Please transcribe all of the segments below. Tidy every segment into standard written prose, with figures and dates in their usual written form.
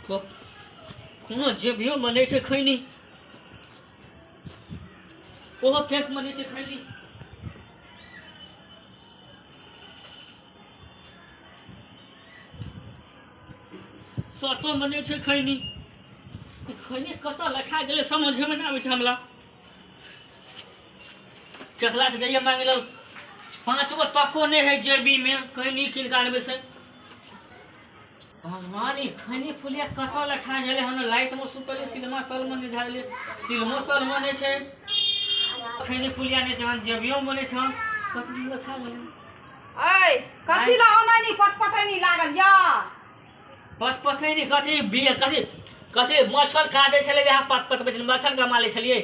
कोनो जेबियो बने छे खैनी ओहो पैक बने छे खैनी सतो बने छे खैनी खैनी कत लखा गेले समझे में ना आवे छे हमरा चखला से जाइए मांगे लो 5 गो तको नहीं है जेबी में खैनी किनकानबे से भगवान खैनी फुलिया कत लखा गेले हन लाइट में सुतले सिनेमा तल में नहीं धारले सिनेमा तल में नहीं छे खैनी फुलिया नहीं छे जेबियो बने छे कत लखा गेले ऐ कथि ला ओनानी पटपटैनी लागल या पटपटैनी कथि बिया कथि मच्छर काटे छले वहाँ पटपट बेचल मच्छर का मारे छलिए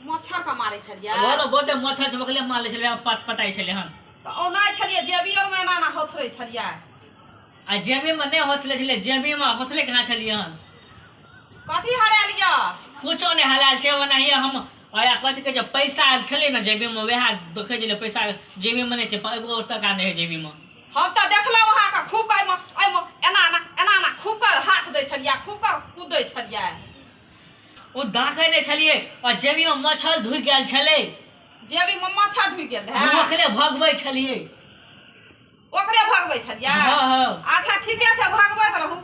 मच्छर का मारे छलिए बोलो बोते मच्छर छमकले मारे छले पटपटाई छले हन त ओनाई छलिए जेबियो में ना होथरे छलिए आ जेबी में नहीं होतले छले जेबी में होतले कहाँ छलिए हन कथि हराल या कुछो नहीं हलाल छे ओनाही हम आया कथि के पैसा छले ना जेबी में वह देखे छले पैसा जेबी में नहीं छे एगो और टका नहीं है जेबी में हम त देखलौ वहां का खूब का एना ना खूब का हाथ दे छलिए खूब का कूदै छलिए ओ दाखे नहीं छलिए और जेबी में मच्छर धुइ गेल छले जेबी में मच्छर ढुइ गेल है ओकरे भगबै छलिए ओकरे भगबै छलिए हां हां अच्छा ठीके छै भगबैत रहू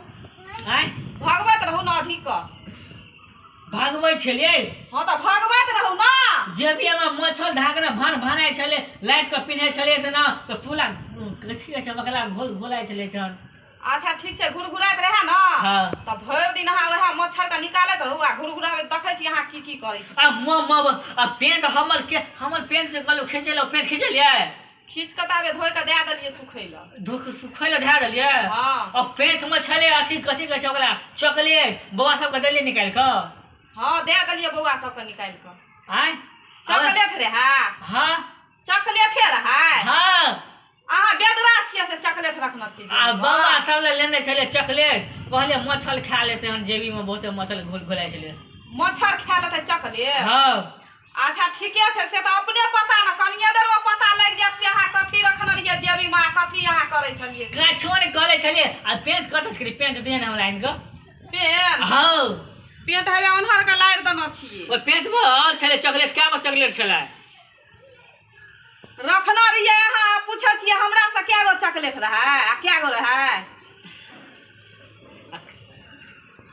आय भगबैत रहू ना अधिक भगबै छलिए हां त भगबैत रहू ना जेबी में मच्छर धागना भानाई छले लाइट के पिन्हे छले त ना तो पूरा कथि के चमकला घोलाय छले छन अच्छा ठीक छै घुरघुरात रहे ना हां त भर दिन अहाँ वह मच्छर का निकालत रहू आ घुरघुरावे देखे छी अहाँ की करै छी आ पेंट हमर पेंट से कहलो खींचलो पेंट खींचलिए खींच के ताबे धोइ के दे देलिए सुखैला धोक सुखैला धै देलिए हां और पेंट में छले अथी कथि के चोकला चॉकलेट बौआ सब के देलिए निकाल के हां दे देलिए बौआ सब के निकाल के आय चॉकलेट रहे हां चॉकलेट रहे हां अहाँ बेदरा छियै से चॉकलेट रखना छी आ बौआ सब ले लेने छले चॉकलेट कहले मच्छर खा लेते हन जेबी में बहुते मच्छर घोलाय छले मच्छर खा लेते चॉकलेट हां अच्छा ठीके छै से त अपने पता न कनिया देर में पता लग जात से अहाँ कथि रखने रहिए जेबी में कथि अहाँ करै छलिए का छोड़ कहले छले आ पेंट कत छली पेंट देन हमरा आइन के पेन हां पेंट हवे अनहर का लाइर देना छिए ओ पेंट में और छले चॉकलेट क्या में चॉकलेट छले रखना रहिए अहाँ पूछे छिए हमरा से क्या गो चॉकलेट रहे आ क्या गो रहे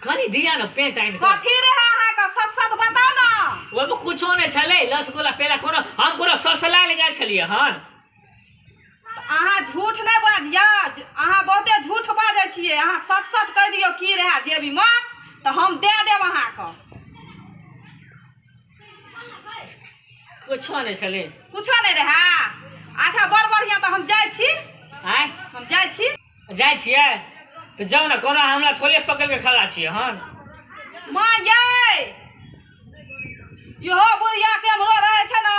कनी दिया न पेंट आइन के कथि रहे अहाँ का सच सच बताओ ना वो में कुछो नहीं छले रसगुल्ला पेला कोनो हम पूरा ससला ले गेल छलिए हन अहाँ झूठ नहीं बाजिया अहाँ बहुते झूठ बाजै छिए अहाँ सच सच कह दियो की रहे जेबी में तो हम दे देब अहाँ का कुछो नहीं छले कुछो नहीं रहे अच्छा बड़ बढ़िया तो हम जाय छी आय हम जाय छी जाय छिए तो जाओ ना कोनो हमरा थोड़े पकड़ के खड़ा छिए हन मां ये इहो बुढ़िया केमरो रहे छै ना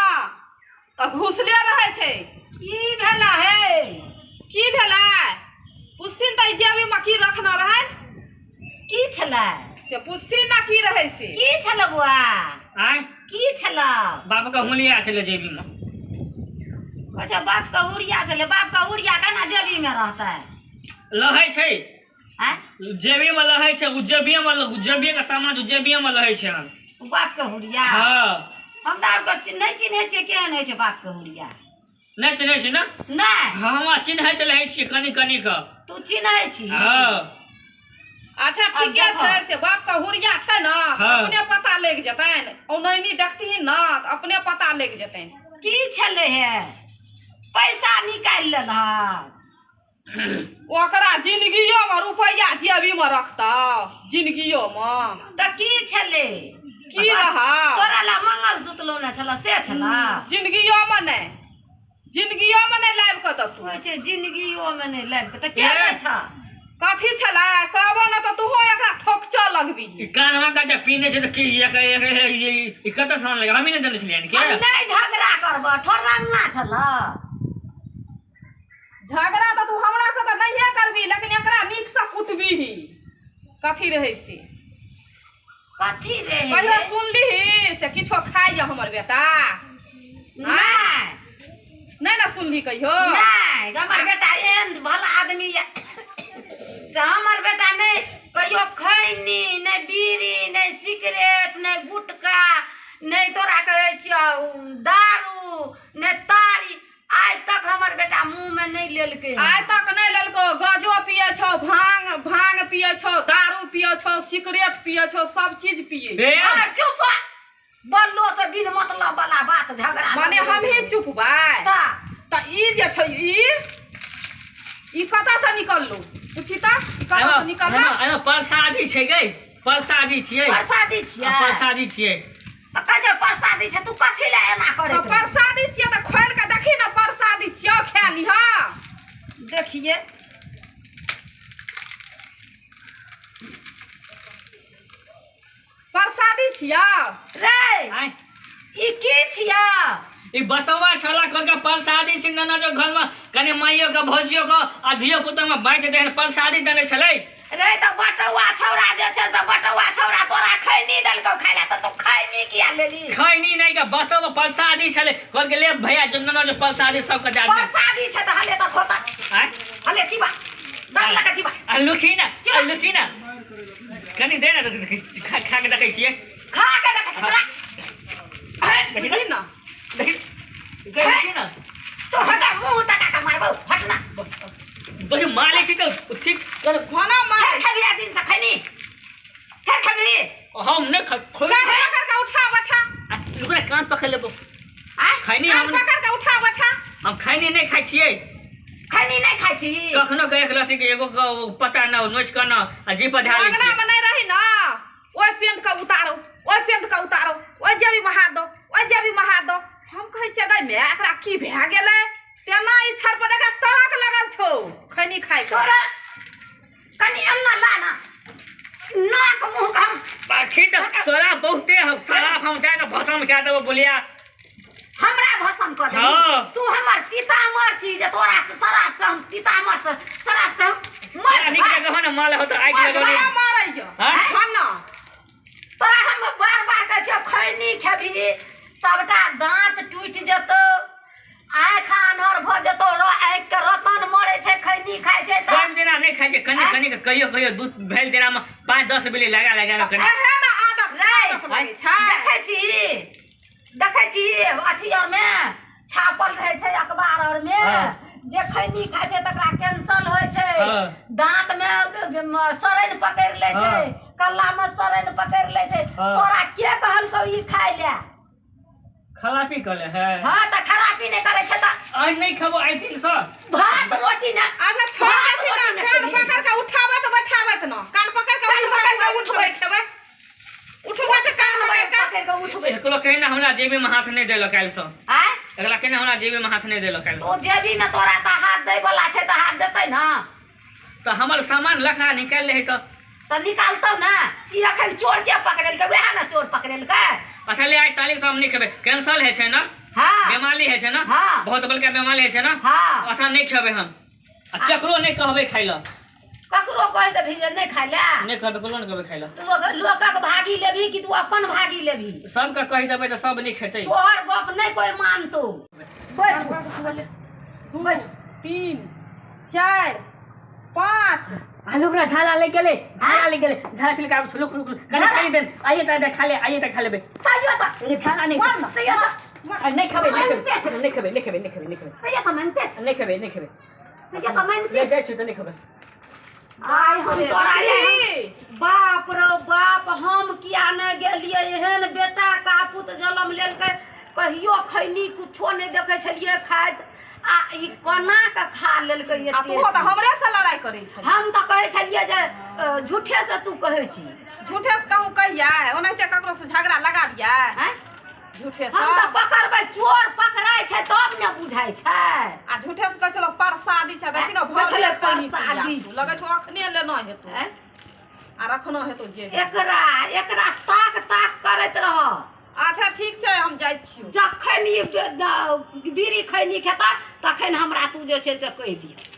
त घुसले रहे छै की भेला है की भेला पुछथिन त जेबी में की रखना रहे की छला से पुछथिन ना की रहे से की छला बुआ आय की छला बाप का हुलिया छले जेबी में अच्छा बाप का उड़िया छले बाप का उड़िया केना जेबी में रहता है लहै छै हैं जेबी में लहै छै जेबी का सामान जेबी में लहै छै बाप का उड़िया हां हमरा को नहीं चिन्है छै केहन होइ छै बाप का उड़िया नहीं चिन्है छी ना नहीं हम चिन्हैत रहै छी कनी कनी के तू चिन्है छी हां अच्छा ठीके छै से बाप का हुरिया छै ना अपने पता लग जतैन ओनैनी देखथिन ना त अपने पता लग जतैन की छले है पैसा निकाल लेला ओकरा जिंदगियो में रुपया जेबी में रखता जिंदगियो में त की छले की रहा तोरा ला मंगल सूत्र ना छला से छला जिंदगियो में नहीं लाइव क दतु होय छै जिंदगियो में नहीं लाइव के त के नै छ कथि छला कहबो ना त तू हो एकरा ठोकच लगबी ई कानवा का जे पीने से त की ई कत सामान लगे हम ही नहीं देने छलिए के हम नहीं झगड़ा करब ठोरंगा छला झगड़ा तो तू हमरा से तो नहीं करबी लेकिन एकरा नीक से कुटबी ही कथी रहे से कथी रे कहियो सुनली से किछो खाइ हमर बेटा नहीं ना सुनली कहियो नहीं हमर बेटा एहन भला आदमी से हमर बेटा नहीं कहियो खैनी नहीं बीड़ी नहीं सिगरेट नहीं गुटखा नहीं तोरा कहै छियौ दारू नहीं तारी आज तक हमर बेटा मुंह में नहीं लेलकै आइ तक नहीं लेलको गजो पिए छौ भांग पिए छौ दारू पिए छौ सिगरेट पिए छौ सब चीज पिए और चुप बल्लो से बिन मतलब वाला बात झगड़ा माने हम ही चुप भाई त ई जे छै ई कतऽ से निकललो पूछी त कतऽ से निकललो एमे प्रसादी छै गै प्रसादी छियै प्रसादी छियै त कहे प्रसादी छै तू कथि ले एना करे त प्रसादी छियै त खोल के देखी न प्रसादी छियै खा लिहा देखिए प्रसादी छियै रे आय ई की छियै ई बतवा छला करके प्रसादी सिंगना जो घर में कने माइयो के भौजियो के आ धियो पुतो में बाँट देन प्रसादी देने छलै रे त बटुआ छौरा जे छै से बटुआ छौरा तोरा खैनी देलकौ खाइला त तू खैनी किया लेली खैनी नहीं के बतवा प्रसादी छलै कर के ले भैया जन्ना जो प्रसादी सब के दे प्रसादी छै त हले त खोता आय हले चिबा दर लगा चिबा आ लुखी ना कनी दे ना खा के देखै छियै खा के देख तोरा बुझली न देखै ना तो हटा मुंह तका के मारबो हटना बड़ी माले छी तो ठीक कर खाना मार खबिया दिन से खैनी हे खबरी हम ने खोल कर उठा बैठा लुकरा कान पकड़ लेबो आ खैनी हम पकड़ के उठा बैठा हम खैनी नहीं खाइ छियै खैनी नहीं खाइ छी कखनो के एक लती के एगो पता न नोच कर न अजीब पधा ले अंगना में नहीं रही ना ओए पेंट का उतारो ओए जेबी महा दो हम कहै छै गै मैं एकरा की भए गेलै तेना ई छर पर एकरा तरक लगल छौ खैनी खाइ के तोरा कनी अन्ना लाना नाक मुंह का बाकी तो तोरा बहुते शराब हम जाके भसम कह देबो बोलिया हमरा भसम क दे हाँ। तू हमर पितामर छी जे तोरा शराब से हम पितामर से शराब से मर निक जगह न माल हो तो आइ लगो मारैयो हाँ? खाना तोरा हम बार कहै छियौ खैनी खेबी सबटा दांत टूट जेतौ आइ खानर भ जेतौ आइ के रतन मरे छै खैनी खाइ छै सब दिना नहीं खाइ छै कनी के कहियो दूध भेल दिना में 5-10 मिली लगा कनी एहे ना आदत लगे छै देखै छी अथी और में छापल रहे छै अखबार और में जे खैनी खाइ छै तकरा कैंसल होय छै दांत में सरेन पकड़ ले छै कल्ला में सरेन पकड़ ले छै तोरा के कहलकौ ई खाइ ले खराबी कले है हां त खराबी नहीं करे छै त आज नहीं खबो आई दिन से भात रोटी ना आधा छोड़ के ना कान पकड़ के उठावत बैठावत न कान पकड़ के उठबै खेबै उठबै त कान पकड़ के उठबै एकलो कहीं ना हमरा जेबी में हाथ नहीं देलो काल से आय एकला कहीं हमरा जेबी में हाथ नहीं देलो काल से ओ जेबी में तोरा त हाथ दै वाला छै त हाथ देतै ना तो हमर सामान लखा निकाल ले तो निकालतौ ना ई अखन चोर के पकड़ल के वह ना चोर पकड़ल के अच्छा ले आज तारीख से हम नहीं खेबे कैंसल है छै ना हां बीमारी है छै ना हाँ। बहुत बड़का बीमारी है छै ना हां अच्छा नहीं खेबे हम आ चकरो नहीं कहबे खाइला ककरो कह दे भी नहीं खाइ ले नहीं कहबे कोनो नहीं कहबे खाइला तू लोकक भागी लेबी कि तू अपन भागी लेबी सबका कह देबे तो सब नहीं खेतै तोहर गप नहीं कोई मानतो बैठ 2 3 4 5 आलूकरा झाला ले गेले झाला फिल का छुलुक कने खाई देन आइए त खा लेबे तैयो त ये खाना नहीं मार तैयो त नहीं खेबे नहीं खेबे तैयो त मानते छ नहीं खेबे तैयो त मानते ले जाय छु त नहीं खेबे आय हम तोरा बाप रे बाप हम किया न गेलिए एहन बेटा कापुत जन्म लेलकै कहियो खैनी कुछो नहीं देखे छलिए खाइत आ ई कोना के खा लेलकै आ तू त हमरे से लड़ाई करै छै हम त कहै छलिए जे झूठे से तू कहै छी झूठे से कहूं कहिया ओनाते ककरो से झगड़ा लगाबिया हैं झूठे से हम त पकड़बै चोर पकड़ाय छै तब न बुझाय छै आ झूठे से कह चलो प्रसादी छै देखि न भले प्रसादी लगे छ अखने लेना हेतौ आ रखना हेतौ जे एकरा ताक करैत रह अच्छा ठीक छै हम जाइ छियौ जखन ई बीड़ी खैनी खेता तखन हमरा तू जे छै से कहि दियौ